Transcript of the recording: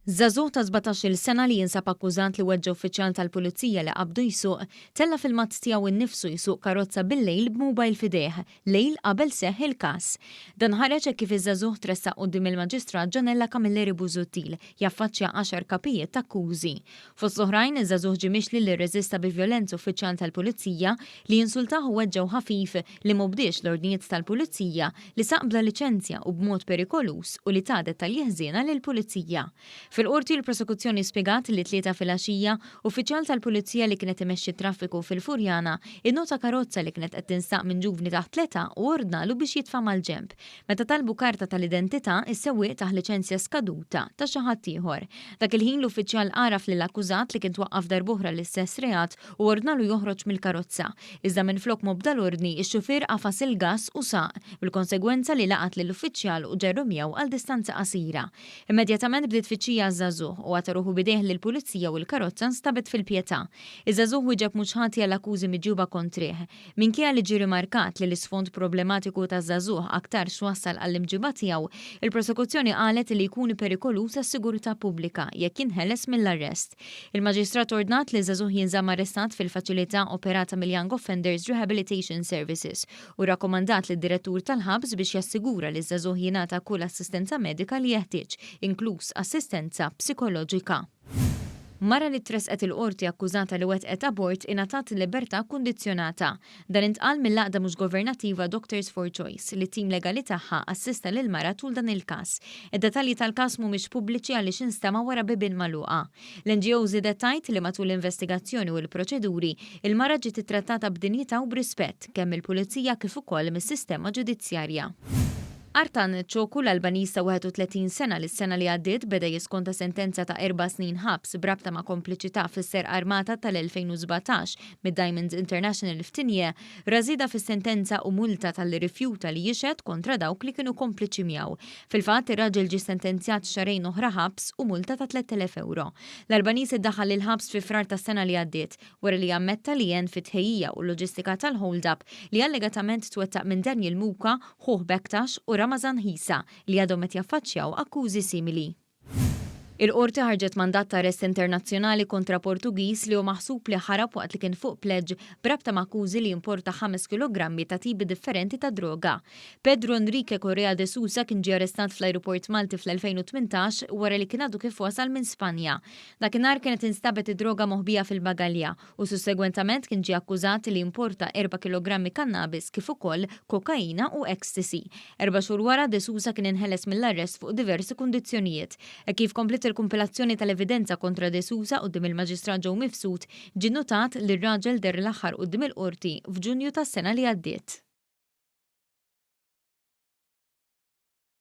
Żagħżugħ ta' 17-il sena li jinsab akkużat li weġġa uffiċjal tal-pulizija li qabdu jsuq tella fil-mazz tiegħu innifsu jsuq karozza bil-lejl b'mowbajl fideh, lejl qabel seħħ il-każ. Dan ħareġ hekk kif iż-żagħżugħ tressaq quddiem il-Maġistrat Ġanella Camilleri Busuttil jaffaċċja 10 kapijiet ta' akkużi. Fost oħrajn iż-żagħżugħ ġie mixli li rreżista bi vjolenza uffiċjal tal-pulizija li jinsultaħ u weġġew ħafif li m'bdiex l-ordnijiet tal-pulizija li saq bla liċenzja u b'mod perikolus u li tadet tal-jeħżiena lill-pulizija. Fil-qorti l-prosekuzzjoni spjegat li tlieta filgħaxija uffiċjal tal-pulizija li kienet imexxi traffiku fil-Furjana innota karozza li kienet qed tinsaq minn ġuvni taħt tleta u ordnalu biex jitfa' mal-ġenb. Meta talbu karta tal-identità is-sewwieq taħ liċenzja skaduta ta' xi ħadd ieħor. Dak il-ħin l-uffiċjal għaraf lill-akkużat li kien twaqqaf darb'oħra l-istess reat u ordnalu joħroġ mill-karozza. Iżda minflok mobda l-ordni x-xufier qafas il-gass u saq bil-konsegwenza li laqat lill-uffiċjal u ġerru miegħu għal distanza qasira. Immedjatament bdiet tfittxija żagħżugħ u għataruħu bidejh lill-pulizija u l-karozza nstabet fil-pjetà. Iż-żagħżugħ wieġeb mhux ħati għall akkużi miġjuba kontrih. Minkejja li ġie rimarkat li l-isfond problematiku taż-żagħżugħ aktar x'wassal għall-imġiba tiegħu, il-prosekuzzjoni qalet li jkun perikolus għas-sigurtà pubblika jekk jinħeles mill-arrest. Il-Maġistrat ordnat li żagħżugħ jinżamm arrestat fil-faċilità operata mill-Young Offenders Rehabilitation Services u rakkomandat lid-direttur tal-ħabs biex jassigura li żagħżugħ jingħata kull assistenza medika li jeħtieġ, inkluż assistenza psikoloġika. Mara li tresqet il-qorti akkużata li wettqet abort ingħatat libertà kundizzjonata. Dan intqal mill-laqda mhux governattiva Doctors for Choice li tim legali tagħha assista lil mara tul dan il-każ. Id-dettalji tal-każ mhumiex pubbliċi għaliex instama' wara bibien magħluqa. L-NGO żiedet tgħid li matul l-investigazzjoni u l-proċeduri il-mara ġiet ittrattata b'dinjità u b'rispett kemm mill-pulizija kif ukoll mis-sistema ġudizzjarja. Artan ċoku l-Albanista 31 sena li s-sena li għaddiet beda jiskonta sentenza ta' 4 snin ħabs brabta ma' kompliċità fis-ser armata tal-2017 mid-Diamonds International f'Tinje, rażida fis-sentenza u multa tal-li rifjuta li jixed kontra dawk li kienu kompliċi miegħu. Fil-fatt ir-raġel ġie sentenzjat xarejn oħra ħabs u multa ta' 3,000 euro. L-Albanis iddaħħal il-ħabs fi frar tas-sena li għaddiet wara li ammetta li jen fit-tħejjija u loġistika tal-hold-up li allegatament twettaq minn Daniel Muka, Ħuh Bektax u Ramazan Hisa li għadhom qed jaffaċċjaw akkużi simili. Il-qorti ħarġet mandat ta' arrest internazzjonali kontra Portugiż li hu maħsub li ħarab waqt li kien fuq pledġ brabta ma' akkużi li importa 5 kilogrammi ta' tipi differenti ta' droga. Pedro Enrique Correa de Sousa kien ġie arrestat fl-ajruport Malti fl-2018 wara li kien għadu kif wasal minn Spanja. Dakinhar kienet instabet id-droga moħbija fil-bagalja u sussegwentament kien ġie akkużat li importa 4 kilogrammi kannabis kif ukoll kokaina u ecstasy. 4 xhur wara de Sousa kien inħeles mill-arrest fuq diversi kundizzjonijiet. Kif komplet il-kompilazzjoni tal-evidenza kontra De Sousa quddiem il-Maġistrat Joe Mifsud ġie notat li r-raġel der l-aħħar quddiem il-qorti f'Ġunju tas-sena li għaddiet.